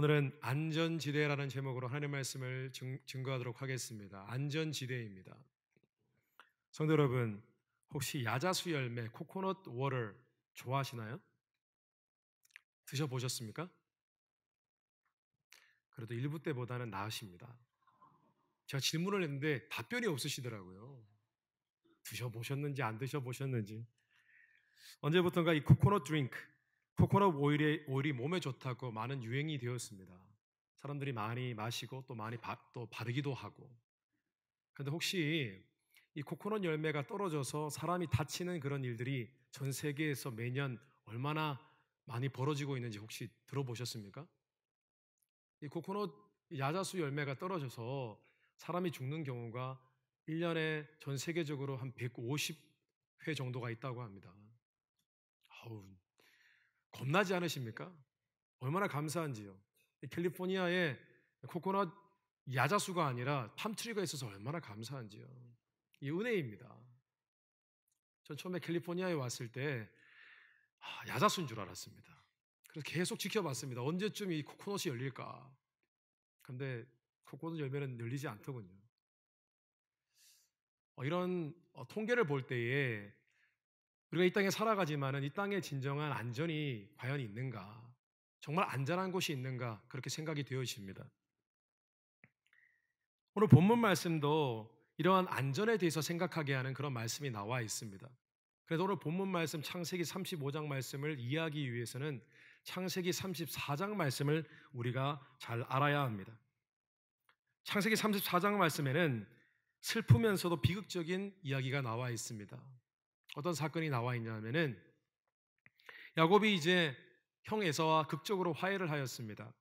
오늘은 안전지대라는 제목으로 하나님의 말씀을 증거하도록 하겠습니다. 안전지대입니다. 성도 여러분, 혹시 야자수 열매, 코코넛 워터 좋아하시나요? 드셔보셨습니까? 그래도 일부 때보다는 나으십니다. 제가 질문을 했는데 답변이 없으시더라고요. 드셔보셨는지 안 드셔보셨는지. 언제부턴가 이 코코넛 드링크, 코코넛 오일이 몸에 좋다고 많은 유행이 되었습니다. 사람들이 많이 마시고 또 많이 또 바르기도 하고. 그런데 혹시 이 코코넛 열매가 떨어져서 사람이 다치는 그런 일들이 전 세계에서 매년 얼마나 많이 벌어지고 있는지 혹시 들어보셨습니까? 이 코코넛 야자수 열매가 떨어져서 사람이 죽는 경우가 1년에 전 세계적으로 한 150회 정도가 있다고 합니다. 아우, 겁나지 않으십니까? 얼마나 감사한지요. 캘리포니아에 코코넛 야자수가 아니라 팜트리가 있어서 얼마나 감사한지요. 이 은혜입니다. 전 처음에 캘리포니아에 왔을 때 야자수인 줄 알았습니다. 그래서 계속 지켜봤습니다. 언제쯤 이 코코넛이 열릴까? 근데 코코넛 열매는 열리지 않더군요. 이런 통계를 볼 때에 우리가 이 땅에 살아가지만은 이 땅에 진정한 안전이 과연 있는가? 정말 안전한 곳이 있는가? 그렇게 생각이 되어집니다. 오늘 본문 말씀도 이러한 안전에 대해서 생각하게 하는 그런 말씀이 나와 있습니다. 그래서 오늘 본문 말씀 창세기 35장 말씀을 이해하기 위해서는 창세기 34장 말씀을 우리가 잘 알아야 합니다. 창세기 34장 말씀에는 슬프면서도 비극적인 이야기가 나와 있습니다. 어떤 사건이 나와 있냐면은 야곱이 이제 형 에서와 극적으로 화해를 하였습니다.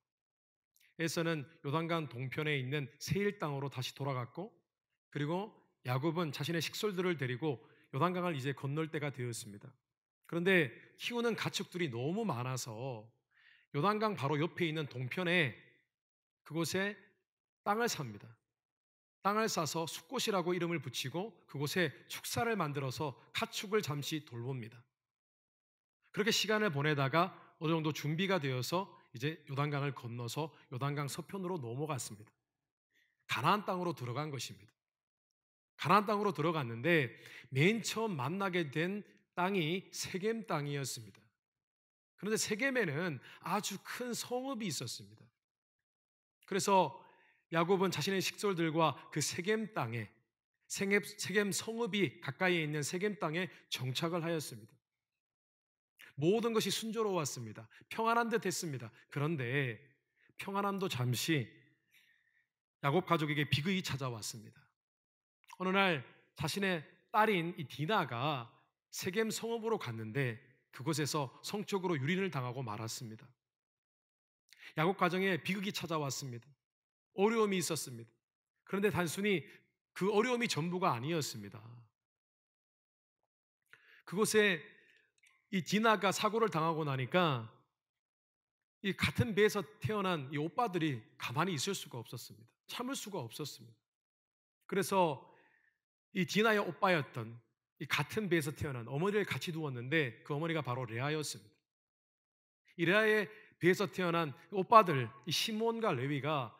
에서는 요단강 동편에 있는 세일 땅으로 다시 돌아갔고, 그리고 야곱은 자신의 식솔들을 데리고 요단강을 이제 건널 때가 되었습니다. 그런데 키우는 가축들이 너무 많아서 요단강 바로 옆에 있는 동편에 그곳에 땅을 삽니다. 땅을 싸서 숫곳이라고 이름을 붙이고 그곳에 축사를 만들어서 가축을 잠시 돌봅니다. 그렇게 시간을 보내다가 어느 정도 준비가 되어서 이제 요단강을 건너서 요단강 서편으로 넘어갔습니다. 가나안 땅으로 들어간 것입니다. 가나안 땅으로 들어갔는데 맨 처음 만나게 된 땅이 세겜 땅이었습니다. 그런데 세겜에는 아주 큰 성읍이 있었습니다. 그래서 야곱은 자신의 식솔들과 그 세겜 땅에 세겜 성읍이 가까이에 있는 세겜 땅에 정착을 하였습니다. 모든 것이 순조로웠습니다. 평안한 듯 했습니다. 그런데 평안함도 잠시 야곱 가족에게 비극이 찾아왔습니다. 어느 날 자신의 딸인 이 디나가 세겜 성읍으로 갔는데 그곳에서 성적으로 유린을 당하고 말았습니다. 야곱 가정에 비극이 찾아왔습니다. 어려움이 있었습니다. 그런데 단순히 그 어려움이 전부가 아니었습니다. 그곳에 이 디나가 사고를 당하고 나니까 이 같은 배에서 태어난 이 오빠들이 가만히 있을 수가 없었습니다. 참을 수가 없었습니다. 그래서 이 디나의 오빠였던 이 같은 배에서 태어난 어머니를 같이 두었는데 그 어머니가 바로 레아였습니다. 이 레아의 배에서 태어난 오빠들 이 시몬과 레위가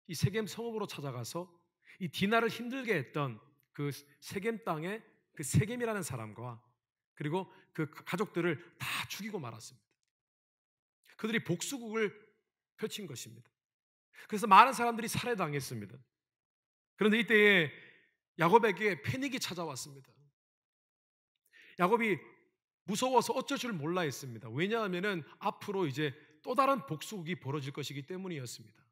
이 세겜 성읍으로 찾아가서 이 디나를 힘들게 했던 그 세겜 땅의 그 세겜이라는 사람과 그리고 그 가족들을 다 죽이고 말았습니다. 그들이 복수국을 펼친 것입니다. 그래서 많은 사람들이 살해당했습니다. 그런데 이때에 야곱에게 패닉이 찾아왔습니다. 야곱이 무서워서 어쩔 줄 몰라 했습니다. 왜냐하면 앞으로 이제 또 다른 복수국이 벌어질 것이기 때문이었습니다.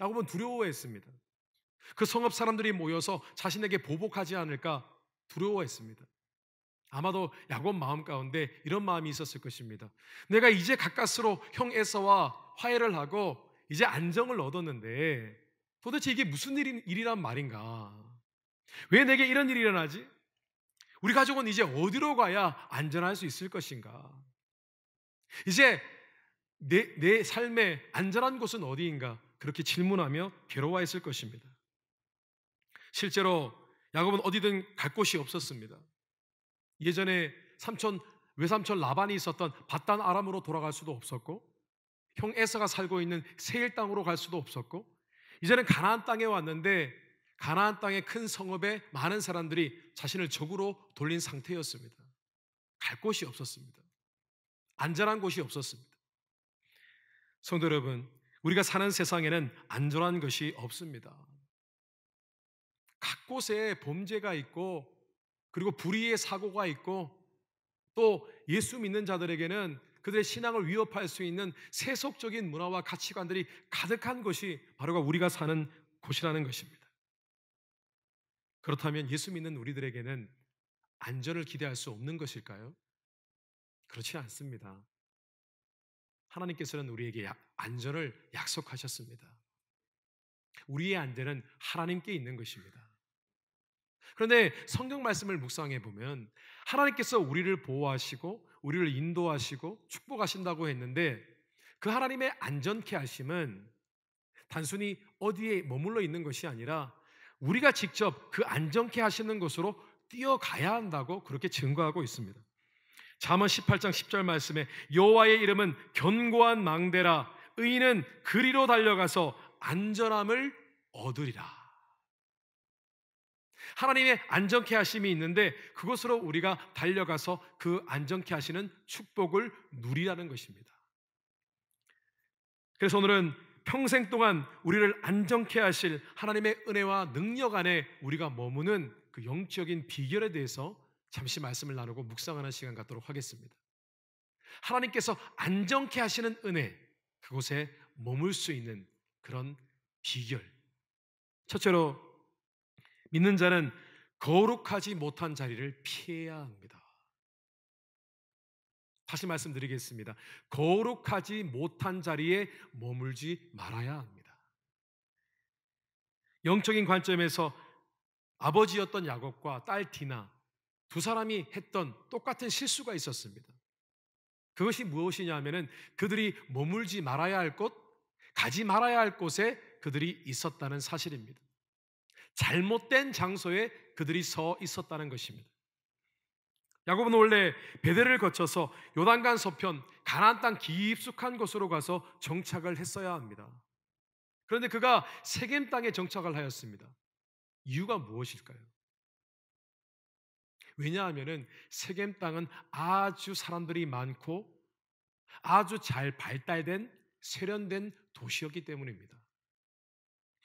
야곱은 두려워했습니다. 그 성읍 사람들이 모여서 자신에게 보복하지 않을까 두려워했습니다. 아마도 야곱 마음 가운데 이런 마음이 있었을 것입니다. 내가 이제 가까스로 형 에서와 화해를 하고 이제 안정을 얻었는데 도대체 이게 무슨 일이란 말인가? 왜 내게 이런 일이 일어나지? 우리 가족은 이제 어디로 가야 안전할 수 있을 것인가? 이제 내 삶의 안전한 곳은 어디인가? 그렇게 질문하며 괴로워했을 것입니다. 실제로 야곱은 어디든 갈 곳이 없었습니다. 예전에 외삼촌 라반이 있었던 밧단 아람으로 돌아갈 수도 없었고 형 에서가 살고 있는 세일 땅으로 갈 수도 없었고, 이제는 가나안 땅에 왔는데 가나안 땅의 큰 성읍에 많은 사람들이 자신을 적으로 돌린 상태였습니다. 갈 곳이 없었습니다. 안전한 곳이 없었습니다. 성도 여러분, 우리가 사는 세상에는 안전한 것이 없습니다. 각 곳에 범죄가 있고, 그리고 불의의 사고가 있고, 또 예수 믿는 자들에게는 그들의 신앙을 위협할 수 있는 세속적인 문화와 가치관들이 가득한 것이 바로 우리가 사는 곳이라는 것입니다. 그렇다면 예수 믿는 우리들에게는 안전을 기대할 수 없는 것일까요? 그렇지 않습니다. 하나님께서는 우리에게 안전을 약속하셨습니다. 우리의 안전은 하나님께 있는 것입니다. 그런데 성경 말씀을 묵상해 보면 하나님께서 우리를 보호하시고 우리를 인도하시고 축복하신다고 했는데, 그 하나님의 안전케 하심은 단순히 어디에 머물러 있는 것이 아니라 우리가 직접 그 안전케 하시는 곳으로 뛰어가야 한다고 그렇게 증거하고 있습니다. 잠언 18장 10절 말씀에 여호와의 이름은 견고한 망대라, 의인은 그리로 달려가서 안전함을 얻으리라. 하나님의 안전케 하심이 있는데 그곳으로 우리가 달려가서 그 안전케 하시는 축복을 누리라는 것입니다. 그래서 오늘은 평생 동안 우리를 안전케 하실 하나님의 은혜와 능력 안에 우리가 머무는 그 영적인 비결에 대해서 잠시 말씀을 나누고 묵상하는 시간 갖도록 하겠습니다. 하나님께서 안전케 하시는 은혜, 그곳에 머물 수 있는 그런 비결. 첫째로, 믿는 자는 거룩하지 못한 자리를 피해야 합니다. 다시 말씀드리겠습니다. 거룩하지 못한 자리에 머물지 말아야 합니다. 영적인 관점에서 아버지였던 야곱과 딸 디나, 두 사람이 했던 똑같은 실수가 있었습니다. 그것이 무엇이냐 하면은 그들이 머물지 말아야 할 곳, 가지 말아야 할 곳에 그들이 있었다는 사실입니다. 잘못된 장소에 그들이 서 있었다는 것입니다. 야곱은 원래 베델을 거쳐서 요단강 서편 가나안 땅 깊숙한 곳으로 가서 정착을 했어야 합니다. 그런데 그가 세겜 땅에 정착을 하였습니다. 이유가 무엇일까요? 왜냐하면 세겜 땅은 아주 사람들이 많고 아주 잘 발달된 세련된 도시였기 때문입니다.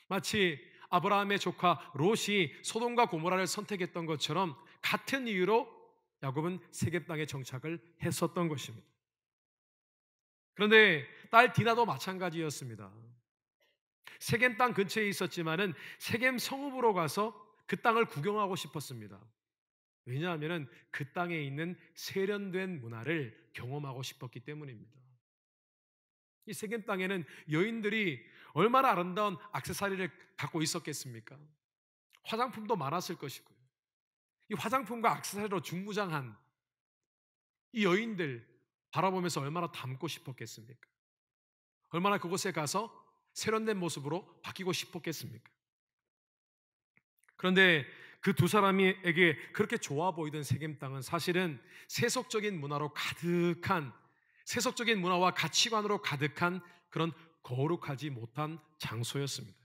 마치 아브라함의 조카 롯이 소돔과 고모라를 선택했던 것처럼 같은 이유로 야곱은 세겜 땅에 정착을 했었던 것입니다. 그런데 딸 디나도 마찬가지였습니다. 세겜 땅 근처에 있었지만은 세겜 성읍으로 가서 그 땅을 구경하고 싶었습니다. 왜냐하면 그 땅에 있는 세련된 문화를 경험하고 싶었기 때문입니다. 이 세겜 땅에는 여인들이 얼마나 아름다운 액세서리를 갖고 있었겠습니까? 화장품도 많았을 것이고요. 이 화장품과 액세서리로 중무장한 이 여인들 바라보면서 얼마나 닮고 싶었겠습니까? 얼마나 그곳에 가서 세련된 모습으로 바뀌고 싶었겠습니까? 그런데 그 두 사람에게 그렇게 좋아 보이던 세겜 땅은 사실은 세속적인 문화로 가득한, 세속적인 문화와 가치관으로 가득한 그런 거룩하지 못한 장소였습니다.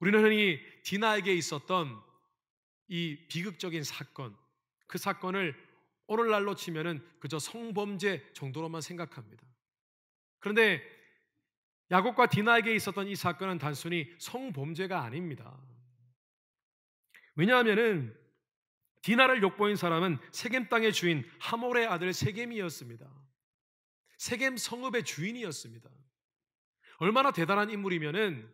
우리는 흔히 디나에게 있었던 이 비극적인 사건, 그 사건을 오늘날로 치면은 그저 성범죄 정도로만 생각합니다. 그런데 야곱과 디나에게 있었던 이 사건은 단순히 성범죄가 아닙니다. 왜냐하면은 디나를 욕보인 사람은 세겜 땅의 주인 하몰의 아들 세겜이었습니다. 세겜 성읍의 주인이었습니다. 얼마나 대단한 인물이면은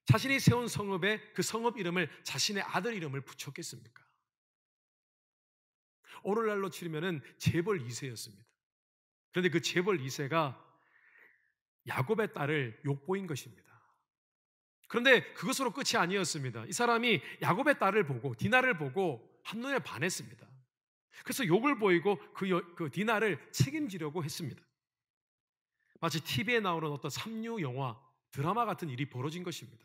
자신이 세운 성읍에 그 성읍 이름을 자신의 아들 이름을 붙였겠습니까? 오늘날로 치면은 재벌 2세였습니다. 그런데 그 재벌 2세가 야곱의 딸을 욕보인 것입니다. 그런데 그것으로 끝이 아니었습니다. 이 사람이 야곱의 딸을 보고 디나를 보고 한눈에 반했습니다. 그래서 욕을 보이고 그 디나를 책임지려고 했습니다. 마치 TV에 나오는 어떤 삼류 영화, 드라마 같은 일이 벌어진 것입니다.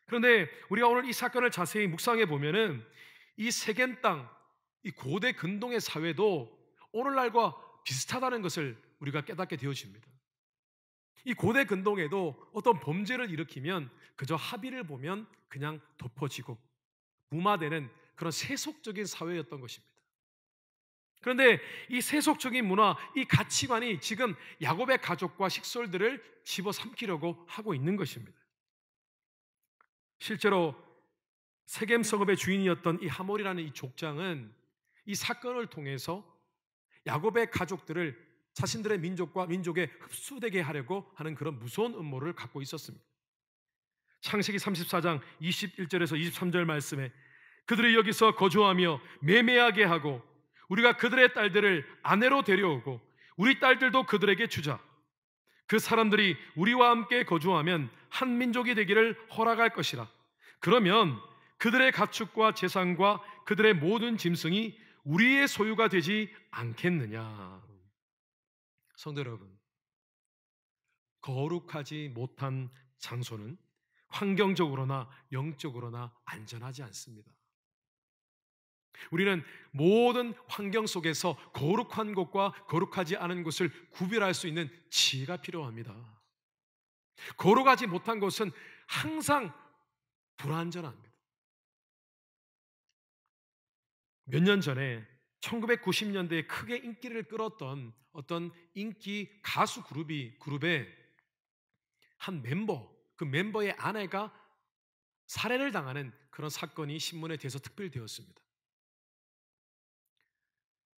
그런데 우리가 오늘 이 사건을 자세히 묵상해 보면은 이 세겜 땅, 이 고대 근동의 사회도 오늘날과 비슷하다는 것을 우리가 깨닫게 되어집니다. 이 고대 근동에도 어떤 범죄를 일으키면 그저 합의를 보면 그냥 덮어지고 무마되는 그런 세속적인 사회였던 것입니다. 그런데 이 세속적인 문화, 이 가치관이 지금 야곱의 가족과 식솔들을 집어삼키려고 하고 있는 것입니다. 실제로 세겜 성읍의 주인이었던 이 하몰이라는 이 족장은 이 사건을 통해서 야곱의 가족들을 자신들의 민족에 흡수되게 하려고 하는 그런 무서운 음모를 갖고 있었습니다. 창세기 34장 21절에서 23절 말씀에 그들이 여기서 거주하며 매매하게 하고 우리가 그들의 딸들을 아내로 데려오고 우리 딸들도 그들에게 주자. 그 사람들이 우리와 함께 거주하면 한 민족이 되기를 허락할 것이라. 그러면 그들의 가축과 재산과 그들의 모든 짐승이 우리의 소유가 되지 않겠느냐. 성도 여러분, 거룩하지 못한 장소는 환경적으로나 영적으로나 안전하지 않습니다. 우리는 모든 환경 속에서 거룩한 곳과 거룩하지 않은 곳을 구별할 수 있는 지혜가 필요합니다. 거룩하지 못한 곳은 항상 불안전합니다. 몇 년 전에 1990년대에 크게 인기를 끌었던 어떤 인기 가수 그룹의 한 그 멤버의 아내가 살해를 당하는 그런 사건이 신문에 대해서 특별되었습니다.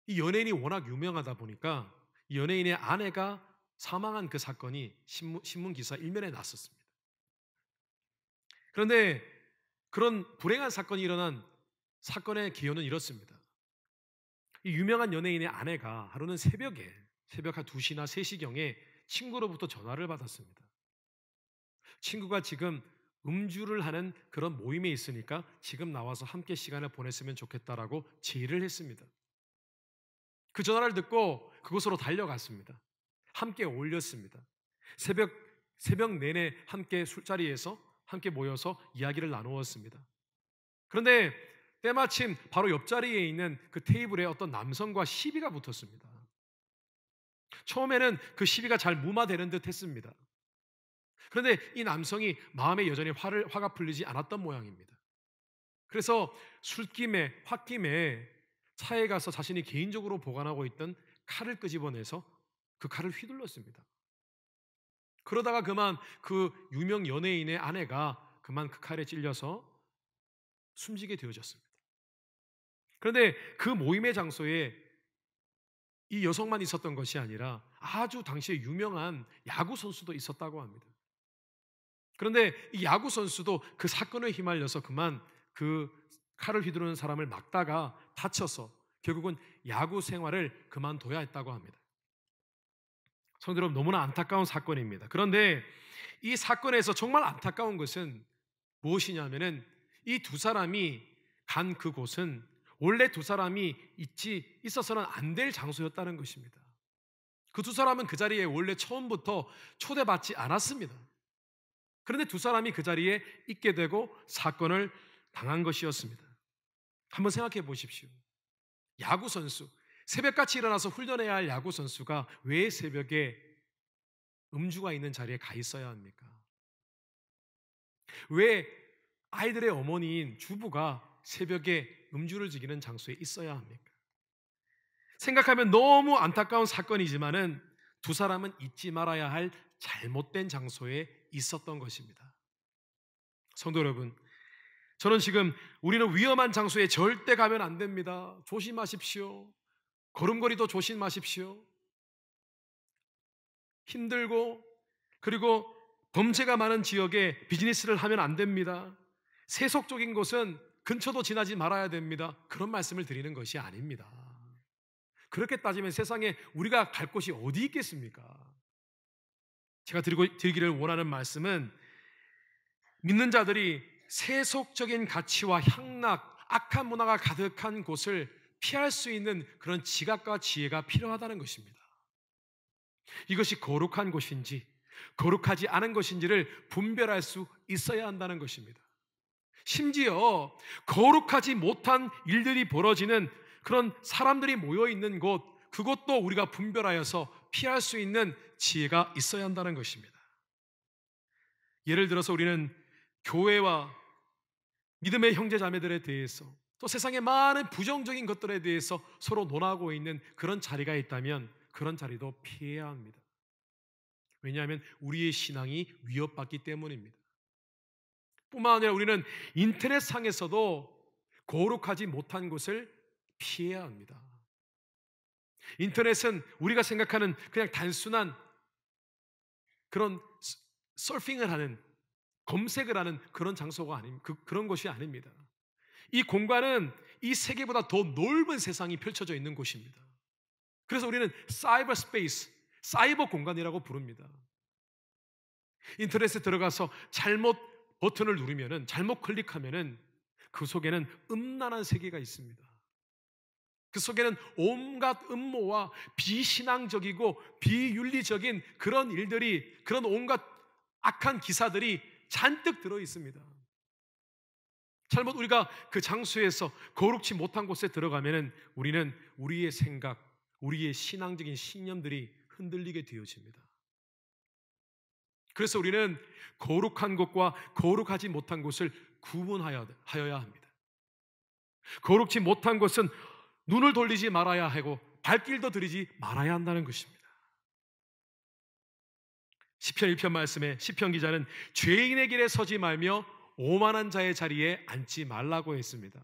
이 연예인이 워낙 유명하다 보니까 이 연예인의 아내가 사망한 그 사건이 신문 기사 1면에 났었습니다. 그런데 그런 불행한 사건이 일어난 사건의 기원은 이렇습니다. 이 유명한 연예인의 아내가 하루는 새벽 한 2시나 3시경에 친구로부터 전화를 받았습니다. 친구가 지금 음주를 하는 그런 모임에 있으니까 지금 나와서 함께 시간을 보냈으면 좋겠다라고 제의를 했습니다. 그 전화를 듣고 그곳으로 달려갔습니다. 함께 어울렸습니다. 새벽 내내 함께 술자리에서 함께 모여서 이야기를 나누었습니다. 그런데 때마침 바로 옆자리에 있는 그 테이블에 어떤 남성과 시비가 붙었습니다. 처음에는 그 시비가 잘 무마되는 듯 했습니다. 그런데 이 남성이 마음에 여전히 화가 풀리지 않았던 모양입니다. 그래서 홧김에 차에 가서 자신이 개인적으로 보관하고 있던 칼을 끄집어내서 그 칼을 휘둘렀습니다. 그러다가 그만 그 유명 연예인의 아내가 그만 그 칼에 찔려서 숨지게 되어졌습니다. 그런데 그 모임의 장소에 이 여성만 있었던 것이 아니라 아주 당시에 유명한 야구 선수도 있었다고 합니다. 그런데 이 야구 선수도 그 사건에 휘말려서 그만 그 칼을 휘두르는 사람을 막다가 다쳐서 결국은 야구 생활을 그만둬야 했다고 합니다. 성도 여러분, 너무나 안타까운 사건입니다. 그런데 이 사건에서 정말 안타까운 것은 무엇이냐면은 이 두 사람이 간 그곳은 원래 두 사람이 있어서는 안 될 장소였다는 것입니다. 그 두 사람은 그 자리에 원래 처음부터 초대받지 않았습니다. 그런데 두 사람이 그 자리에 있게 되고 사건을 당한 것이었습니다. 한번 생각해 보십시오. 야구 선수, 새벽같이 일어나서 훈련해야 할 야구 선수가 왜 새벽에 음주가 있는 자리에 가 있어야 합니까? 왜 아이들의 어머니인 주부가 새벽에 음주를 즐기는 장소에 있어야 합니까? 생각하면 너무 안타까운 사건이지만은 두 사람은 잊지 말아야 할 잘못된 장소에 있었던 것입니다. 성도 여러분, 저는 지금 우리는 위험한 장소에 절대 가면 안 됩니다. 조심하십시오. 걸음걸이도 조심하십시오. 힘들고 그리고 범죄가 많은 지역에 비즈니스를 하면 안 됩니다. 세속적인 곳은 근처도 지나지 말아야 됩니다. 그런 말씀을 드리는 것이 아닙니다. 그렇게 따지면 세상에 우리가 갈 곳이 어디 있겠습니까? 제가 드리기를 원하는 말씀은 믿는 자들이 세속적인 가치와 향락, 악한 문화가 가득한 곳을 피할 수 있는 그런 지각과 지혜가 필요하다는 것입니다. 이것이 거룩한 곳인지 거룩하지 않은 것인지를 분별할 수 있어야 한다는 것입니다. 심지어 거룩하지 못한 일들이 벌어지는 그런 사람들이 모여있는 곳, 그것도 우리가 분별하여서 피할 수 있는 지혜가 있어야 한다는 것입니다. 예를 들어서 우리는 교회와 믿음의 형제 자매들에 대해서, 또 세상의 많은 부정적인 것들에 대해서 서로 논하고 있는 그런 자리가 있다면 그런 자리도 피해야 합니다. 왜냐하면 우리의 신앙이 위협받기 때문입니다. 뿐만 아니라 우리는 인터넷상에서도 거룩하지 못한 곳을 피해야 합니다. 인터넷은 우리가 생각하는 그냥 단순한 그런 서핑을 하는, 검색을 하는 그런 장소가 그런 곳이 아닙니다. 이 공간은 이 세계보다 더 넓은 세상이 펼쳐져 있는 곳입니다. 그래서 우리는 사이버 스페이스, 사이버 공간이라고 부릅니다. 인터넷에 들어가서 잘못 버튼을 누르면은, 잘못 클릭하면은 그 속에는 음란한 세계가 있습니다. 그 속에는 온갖 음모와 비신앙적이고 비윤리적인 그런 일들이, 그런 온갖 악한 기사들이 잔뜩 들어 있습니다. 잘못 우리가 그 장소에서 거룩지 못한 곳에 들어가면은 우리는 우리의 생각, 우리의 신앙적인 신념들이 흔들리게 되어집니다. 그래서 우리는 거룩한 곳과 거룩하지 못한 곳을 구분하여야 합니다. 거룩지 못한 곳은 눈을 돌리지 말아야 하고 발길도 들이지 말아야 한다는 것입니다. 시편 1편 말씀에 시편 기자는 죄인의 길에 서지 말며 오만한 자의 자리에 앉지 말라고 했습니다.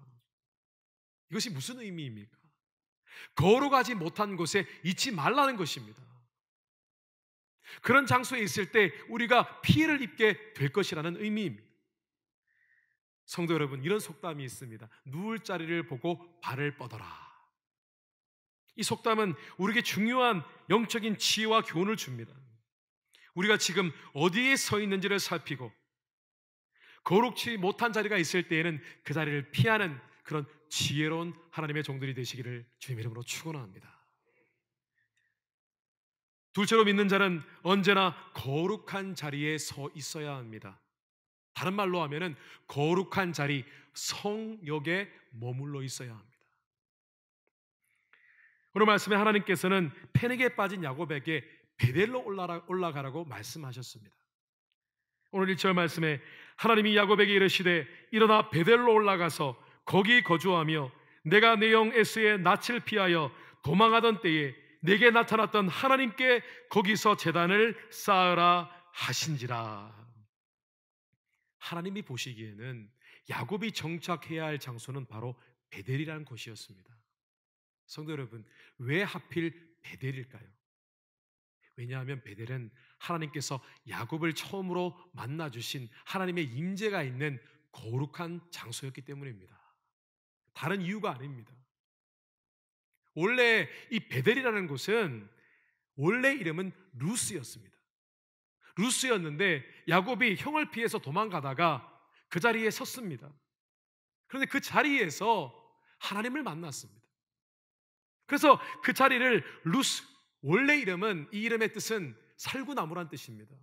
이것이 무슨 의미입니까? 거룩하지 못한 곳에 있지 말라는 것입니다. 그런 장소에 있을 때 우리가 피해를 입게 될 것이라는 의미입니다. 성도 여러분, 이런 속담이 있습니다. 누울 자리를 보고 발을 뻗어라. 이 속담은 우리에게 중요한 영적인 지혜와 교훈을 줍니다. 우리가 지금 어디에 서 있는지를 살피고 거룩지 못한 자리가 있을 때에는 그 자리를 피하는 그런 지혜로운 하나님의 종들이 되시기를 주님의 이름으로 축원합니다. 둘째로 믿는 자는 언제나 거룩한 자리에 서 있어야 합니다. 다른 말로 하면은 거룩한 자리, 성역에 머물러 있어야 합니다. 오늘 말씀에 하나님께서는 패닉에 빠진 야곱에게 베델로 올라가라고 말씀하셨습니다. 오늘 1절 말씀에 하나님이 야곱에게 이르시되 일어나 베델로 올라가서 거기 거주하며 내가 내 영 에스의 낯을 피하여 도망하던 때에 내게 나타났던 하나님께 거기서 제단을 쌓으라 하신지라. 하나님이 보시기에는 야곱이 정착해야 할 장소는 바로 베델이라는 곳이었습니다. 성도 여러분, 왜 하필 베델일까요? 왜냐하면 베델은 하나님께서 야곱을 처음으로 만나주신 하나님의 임재가 있는 거룩한 장소였기 때문입니다. 다른 이유가 아닙니다. 원래 이 베델이라는 곳은 원래 이름은 루스였습니다. 루스였는데 야곱이 형을 피해서 도망가다가 그 자리에 섰습니다. 그런데 그 자리에서 하나님을 만났습니다. 그래서 그 자리를 루스, 원래 이름은, 이 이름의 뜻은 살구나무란 뜻입니다.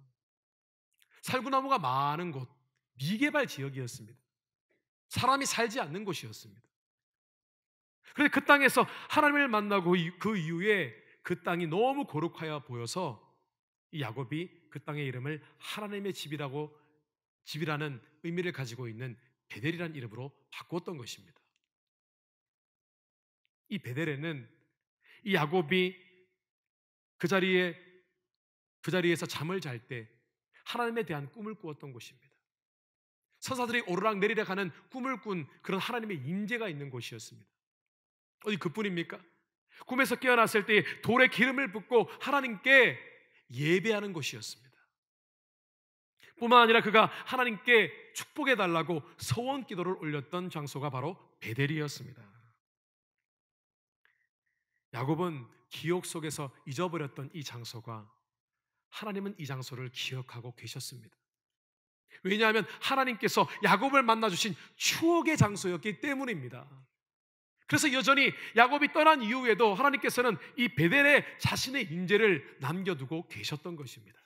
살구나무가 많은 곳, 미개발 지역이었습니다. 사람이 살지 않는 곳이었습니다. 그런데 그 땅에서 하나님을 만나고 그 이후에 그 땅이 너무 거룩하여 보여서 이 야곱이 그 땅의 이름을 하나님의 집이라는 의미를 가지고 있는 베델이라는 이름으로 바꾸었던 것입니다. 이 베델에는 이 야곱이 그 자리에서 잠을 잘 때 하나님에 대한 꿈을 꾸었던 곳입니다. 천사들이 오르락 내리락 하는 꿈을 꾼 그런 하나님의 임재가 있는 곳이었습니다. 어디 그뿐입니까? 꿈에서 깨어났을 때 돌에 기름을 붓고 하나님께 예배하는 곳이었습니다. 뿐만 아니라 그가 하나님께 축복해 달라고 서원 기도를 올렸던 장소가 바로 베델이었습니다. 야곱은 기억 속에서 잊어버렸던 이 장소가 하나님은 이 장소를 기억하고 계셨습니다. 왜냐하면 하나님께서 야곱을 만나주신 추억의 장소였기 때문입니다. 그래서 여전히 야곱이 떠난 이후에도 하나님께서는 이 베델에 자신의 임재를 남겨두고 계셨던 것입니다.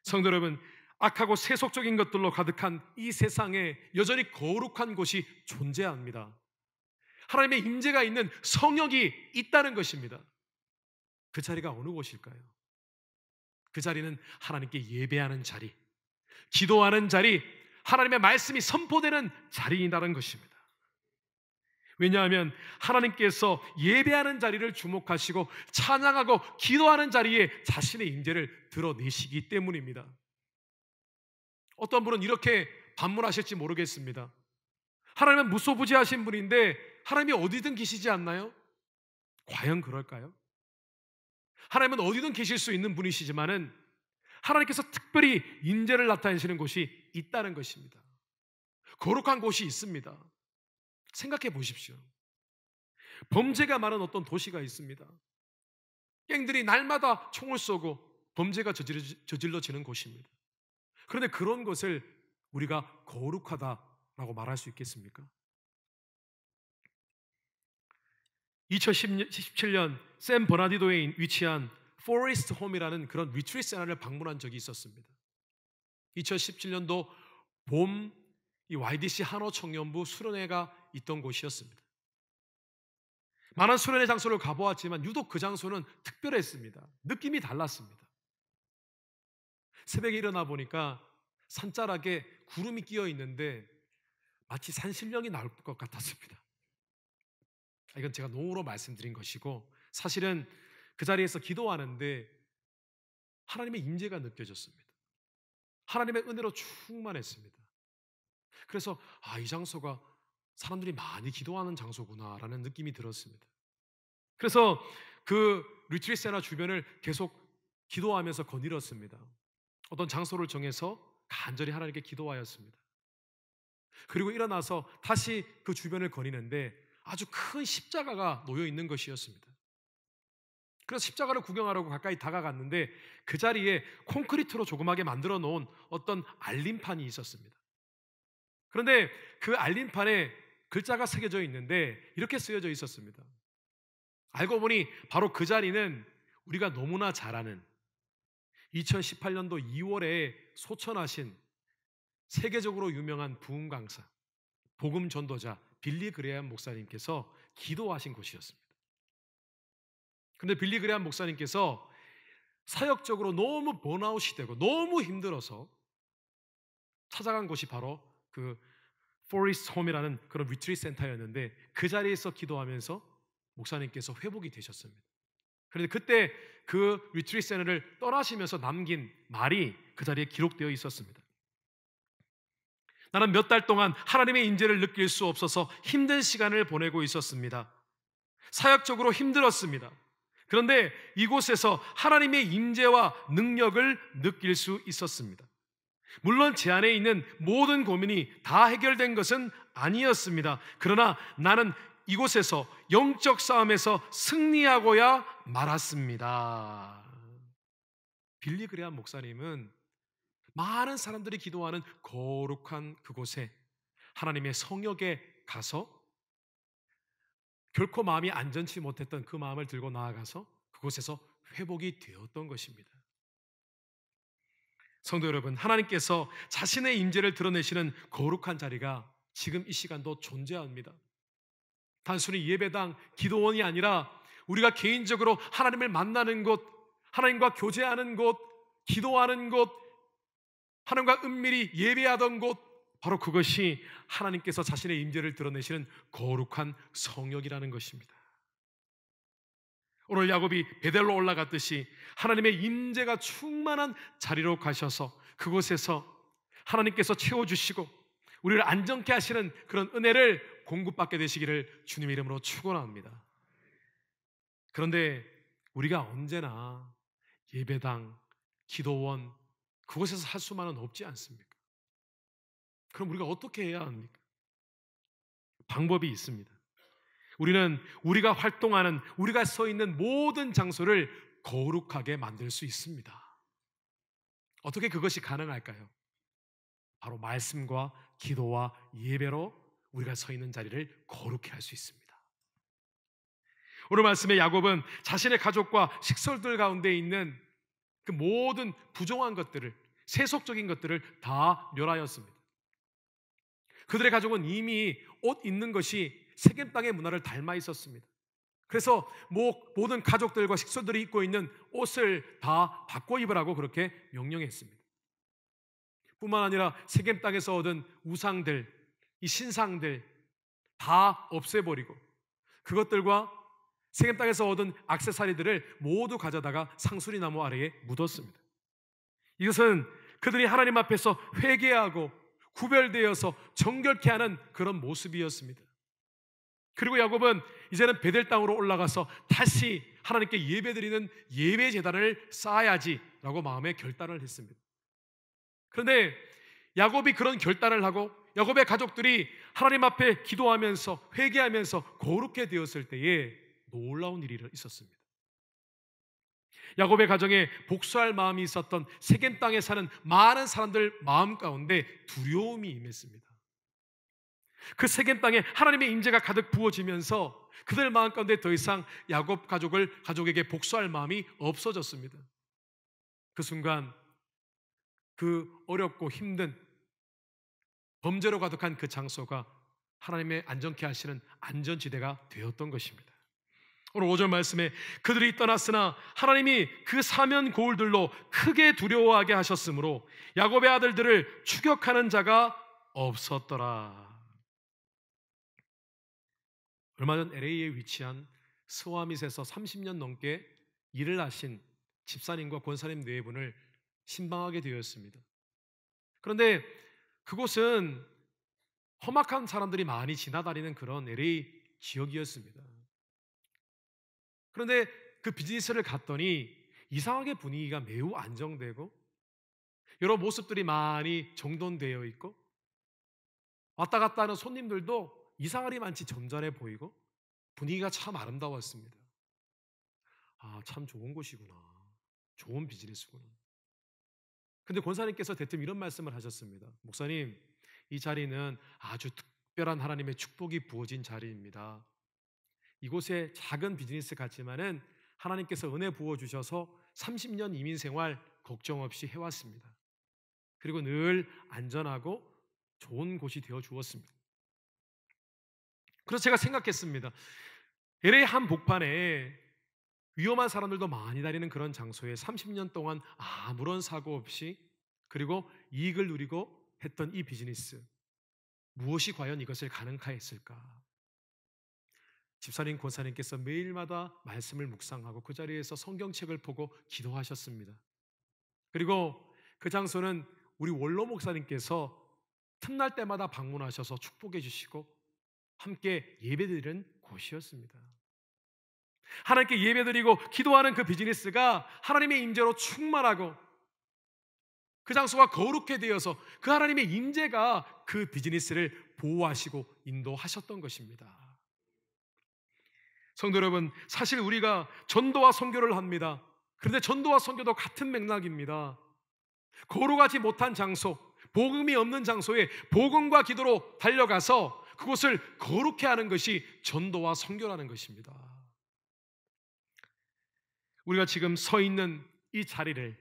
성도 여러분, 악하고 세속적인 것들로 가득한 이 세상에 여전히 거룩한 곳이 존재합니다. 하나님의 임재가 있는 성역이 있다는 것입니다. 그 자리가 어느 곳일까요? 그 자리는 하나님께 예배하는 자리, 기도하는 자리, 하나님의 말씀이 선포되는 자리이라는 것입니다. 왜냐하면 하나님께서 예배하는 자리를 주목하시고 찬양하고 기도하는 자리에 자신의 임재를 드러내시기 때문입니다. 어떤 분은 이렇게 반문하실지 모르겠습니다. 하나님은 무소부지하신 분인데 하나님이 어디든 계시지 않나요? 과연 그럴까요? 하나님은 어디든 계실 수 있는 분이시지만은 하나님께서 특별히 임재를 나타내시는 곳이 있다는 것입니다. 거룩한 곳이 있습니다. 생각해 보십시오. 범죄가 많은 어떤 도시가 있습니다. 갱들이 날마다 총을 쏘고 범죄가 저질러지는 곳입니다. 그런데 그런 것을 우리가 거룩하다라고 말할 수 있겠습니까? 2017년 샌 버나디노에 위치한 포레스트 홈이라는 그런 리트리트 센터를 방문한 적이 있었습니다. 2017년도 봄 이 YDC 한어 청년부 수련회가 있던 곳이었습니다. 많은 수련회 장소를 가보았지만 유독 그 장소는 특별했습니다. 느낌이 달랐습니다. 새벽에 일어나 보니까 산자락에 구름이 끼어 있는데 마치 산신령이 나올 것 같았습니다. 이건 제가 농으로 말씀드린 것이고, 사실은 그 자리에서 기도하는데 하나님의 임재가 느껴졌습니다. 하나님의 은혜로 충만했습니다. 그래서 이 장소가 사람들이 많이 기도하는 장소구나라는 느낌이 들었습니다. 그래서 그 리트리트 센터 주변을 계속 기도하면서 거닐었습니다. 어떤 장소를 정해서 간절히 하나님께 기도하였습니다. 그리고 일어나서 다시 그 주변을 거니는데 아주 큰 십자가가 놓여 있는 것이었습니다. 그래서 십자가를 구경하려고 가까이 다가갔는데 그 자리에 콘크리트로 조그맣게 만들어 놓은 어떤 알림판이 있었습니다. 그런데 그 알림판에 글자가 새겨져 있는데 이렇게 쓰여져 있었습니다. 알고 보니 바로 그 자리는 우리가 너무나 잘 아는 2018년도 2월에 소천하신 세계적으로 유명한 부흥 강사, 복음 전도자 빌리 그레이엄 목사님께서 기도하신 곳이었습니다. 그런데 빌리 그레이엄 목사님께서 사역적으로 너무 번아웃이 되고 너무 힘들어서 찾아간 곳이 바로 그 포레스트 홈이라는 그런 리트리트 센터였는데 그 자리에서 기도하면서 목사님께서 회복이 되셨습니다. 그런데 그때 그 리트리트 센터를 떠나시면서 남긴 말이 그 자리에 기록되어 있었습니다. 나는 몇 달 동안 하나님의 임재를 느낄 수 없어서 힘든 시간을 보내고 있었습니다. 사역적으로 힘들었습니다. 그런데 이곳에서 하나님의 임재와 능력을 느낄 수 있었습니다. 물론 제 안에 있는 모든 고민이 다 해결된 것은 아니었습니다. 그러나 나는 이곳에서 영적 싸움에서 승리하고야 말았습니다. 빌리 그레이엄 목사님은 많은 사람들이 기도하는 거룩한 그곳에 하나님의 성역에 가서 결코 마음이 안전치 못했던 그 마음을 들고 나아가서 그곳에서 회복이 되었던 것입니다. 성도 여러분, 하나님께서 자신의 임재를 드러내시는 거룩한 자리가 지금 이 시간도 존재합니다. 단순히 예배당, 기도원이 아니라 우리가 개인적으로 하나님을 만나는 곳, 하나님과 교제하는 곳, 기도하는 곳, 하나님과 은밀히 예배하던 곳, 바로 그것이 하나님께서 자신의 임재를 드러내시는 거룩한 성역이라는 것입니다. 오늘 야곱이 베델로 올라갔듯이 하나님의 임재가 충만한 자리로 가셔서 그곳에서 하나님께서 채워주시고 우리를 안정케 하시는 그런 은혜를 공급받게 되시기를 주님의 이름으로 축원합니다. 그런데 우리가 언제나 예배당, 기도원 그곳에서 할 수만은 없지 않습니까? 그럼 우리가 어떻게 해야 합니까? 방법이 있습니다. 우리는 우리가 활동하는, 우리가 서 있는 모든 장소를 거룩하게 만들 수 있습니다. 어떻게 그것이 가능할까요? 바로 말씀과 기도와 예배로 우리가 서 있는 자리를 거룩히 할 수 있습니다. 오늘 말씀의 야곱은 자신의 가족과 식솔들 가운데 있는 그 모든 부정한 것들을, 세속적인 것들을 다 멸하였습니다. 그들의 가족은 이미 옷 입는 것이 세겜 땅의 문화를 닮아 있었습니다. 그래서 모든 가족들과 식구들이 입고 있는 옷을 다 바꿔 입으라고 그렇게 명령했습니다. 뿐만 아니라 세겜 땅에서 얻은 우상들, 이 신상들 다 없애버리고 그것들과 세겜 땅에서 얻은 액세서리들을 모두 가져다가 상수리 나무 아래에 묻었습니다. 이것은 그들이 하나님 앞에서 회개하고 구별되어서 정결케 하는 그런 모습이었습니다. 그리고 야곱은 이제는 베델 땅으로 올라가서 다시 하나님께 예배드리는 예배 제단을 쌓아야지라고 마음에 결단을 했습니다. 그런데 야곱이 그런 결단을 하고 야곱의 가족들이 하나님 앞에 기도하면서 회개하면서 거룩해 되었을 때에 놀라운 일이 있었습니다. 야곱의 가정에 복수할 마음이 있었던 세겜 땅에 사는 많은 사람들 마음 가운데 두려움이 임했습니다. 그 세겜 땅에 하나님의 임재가 가득 부어지면서 그들 마음 가운데 더 이상 야곱 가족에게 복수할 마음이 없어졌습니다. 그 순간 그 어렵고 힘든 범죄로 가득한 그 장소가 하나님의 안전케 하시는 안전지대가 되었던 것입니다. 오늘 5절 말씀에 그들이 떠났으나 하나님이 그 사면 고울들로 크게 두려워하게 하셨으므로 야곱의 아들들을 추격하는 자가 없었더라. 얼마 전 LA에 위치한 스와밋에서 30년 넘게 일을 하신 집사님과 권사님 네 분을 신방하게 되었습니다. 그런데 그곳은 험악한 사람들이 많이 지나다니는 그런 LA 지역이었습니다. 그런데 그 비즈니스를 갔더니 이상하게 분위기가 매우 안정되고 여러 모습들이 많이 정돈되어 있고 왔다 갔다 하는 손님들도 이상하리 많지 점잖해 보이고 분위기가 참 아름다웠습니다. 아, 참 좋은 곳이구나. 좋은 비즈니스구나. 근데 권사님께서 대뜸 이런 말씀을 하셨습니다. 목사님, 이 자리는 아주 특별한 하나님의 축복이 부어진 자리입니다. 이곳에 작은 비즈니스 같지만은 하나님께서 은혜 부어주셔서 30년 이민 생활 걱정 없이 해왔습니다. 그리고 늘 안전하고 좋은 곳이 되어 주었습니다. 그래서 제가 생각했습니다. LA 한복판에 위험한 사람들도 많이 다니는 그런 장소에 30년 동안 아무런 사고 없이 그리고 이익을 누리고 했던 이 비즈니스, 무엇이 과연 이것을 가능케 했을까? 집사님, 권사님께서 매일마다 말씀을 묵상하고 그 자리에서 성경책을 보고 기도하셨습니다. 그리고 그 장소는 우리 원로 목사님께서 틈날 때마다 방문하셔서 축복해 주시고 함께 예배드리는 곳이었습니다. 하나님께 예배드리고 기도하는 그 비즈니스가 하나님의 임재로 충만하고 그 장소가 거룩해 되어서 그 하나님의 임재가 그 비즈니스를 보호하시고 인도하셨던 것입니다. 성도 여러분, 사실 우리가 전도와 선교를 합니다. 그런데 전도와 선교도 같은 맥락입니다. 거룩하지 못한 장소, 복음이 없는 장소에 복음과 기도로 달려가서 그곳을 거룩해 하는 것이 전도와 선교라는 것입니다. 우리가 지금 서 있는 이 자리를,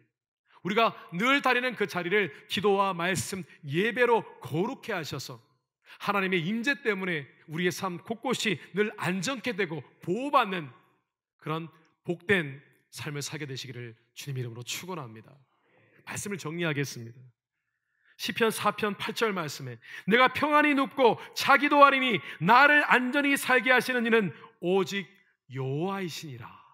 우리가 늘 다니는 그 자리를 기도와 말씀, 예배로 거룩해 하셔서 하나님의 임재 때문에 우리의 삶 곳곳이 늘 안전케 되고 보호받는 그런 복된 삶을 살게 되시기를 주님 이름으로 축원합니다. 말씀을 정리하겠습니다. 시편 4편 8절 말씀에 내가 평안히 눕고 자기도 아리니 나를 안전히 살게 하시는 이는 오직 여호와이시니라.